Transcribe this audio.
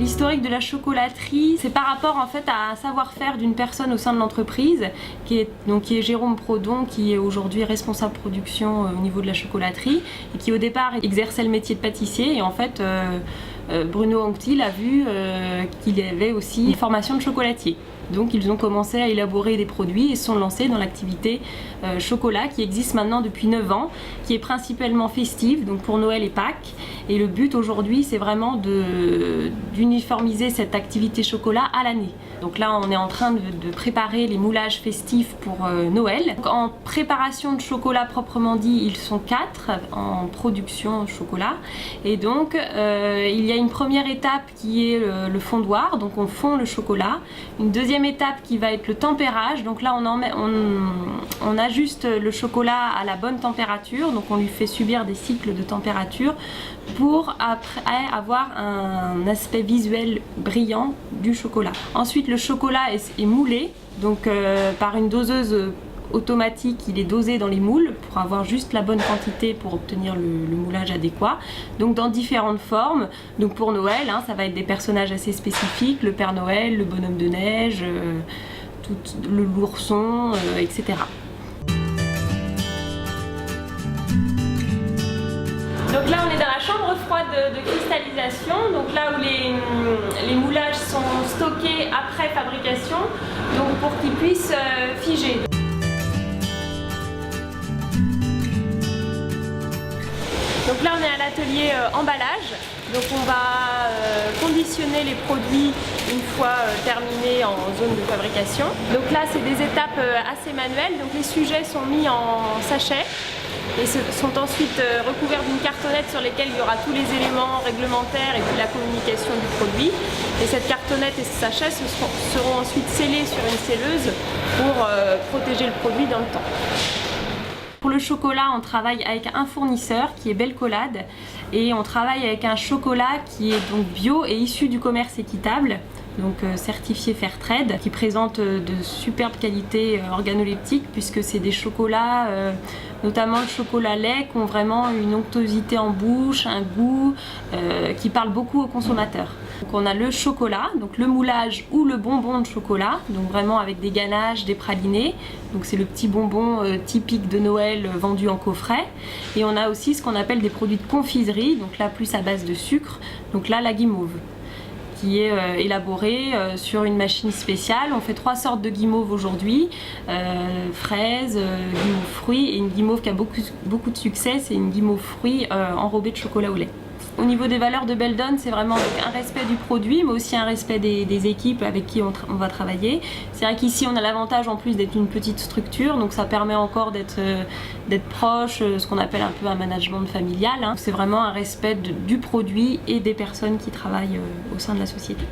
L'historique de la chocolaterie, c'est par rapport en fait à un savoir-faire d'une personne au sein de l'entreprise, qui est Jérôme Prodon, qui est aujourd'hui responsable production au niveau de la chocolaterie, et qui au départ exerçait le métier de pâtissier, et en fait Bruno Anctil a vu qu'il y avait aussi une formation de chocolatier. Donc ils ont commencé à élaborer des produits et se sont lancés dans l'activité chocolat qui existe maintenant depuis 9 ans, qui est principalement festive, donc pour Noël et Pâques. Et le but aujourd'hui, c'est vraiment d'uniformiser cette activité chocolat à l'année. Donc là, on est en train de préparer les moulages festifs pour Noël. Donc, en préparation de chocolat proprement dit, ils sont 4 en production chocolat. Et donc, il y a une première étape qui est le fondoir, donc on fond le chocolat. Une deuxième étape qui va être le tempérage, donc là on ajuste le chocolat à la bonne température, donc on lui fait subir des cycles de température pour après avoir un aspect visuel brillant du chocolat. Ensuite le chocolat est moulé, donc par une doseuse automatique, il est dosé dans les moules pour avoir juste la bonne quantité pour obtenir le moulage adéquat, donc dans différentes formes. Donc pour Noël, ça va être des personnages assez spécifiques, le Père Noël, le bonhomme de neige, l'ourson, etc. Donc là on est dans la chambre froide de cristallisation, donc là où les moulages sont stockés après fabrication, donc pour qu'ils puissent figer. Donc là on est à l'atelier emballage, donc on va conditionner les produits une fois terminés en zone de fabrication. Donc là c'est des étapes assez manuelles, donc les sujets sont mis en sachet et sont ensuite recouverts d'une cartonnette sur lesquelles il y aura tous les éléments réglementaires et puis la communication du produit. Et cette cartonnette et ce sachet seront ensuite scellés sur une selleuse pour protéger le produit dans le temps. Pour le chocolat, on travaille avec un fournisseur qui est Belcolade et on travaille avec un chocolat qui est donc bio et issu du commerce équitable, donc certifié Fairtrade, qui présente de superbes qualités organoleptiques puisque c'est des chocolats, notamment le chocolat lait, qui ont vraiment une onctuosité en bouche, un goût qui parle beaucoup aux consommateurs. Donc on a le chocolat, donc le moulage ou le bonbon de chocolat, donc vraiment avec des ganaches, des pralinés, donc c'est le petit bonbon typique de Noël vendu en coffret. Et on a aussi ce qu'on appelle des produits de confiserie, donc là plus à base de sucre, donc là la guimauve, qui est élaborée sur une machine spéciale. On fait 3 sortes de guimauve aujourd'hui, fraises, guimauve fruits, et une guimauve qui a beaucoup de succès, c'est une guimauve fruits enrobée de chocolat au lait. Au niveau des valeurs de Beldon, c'est vraiment un respect du produit, mais aussi un respect des équipes avec qui on va travailler. C'est vrai qu'ici, on a l'avantage en plus d'être une petite structure, donc ça permet encore d'être proche, ce qu'on appelle un peu un management familial. C'est vraiment un respect du produit et des personnes qui travaillent au sein de la société.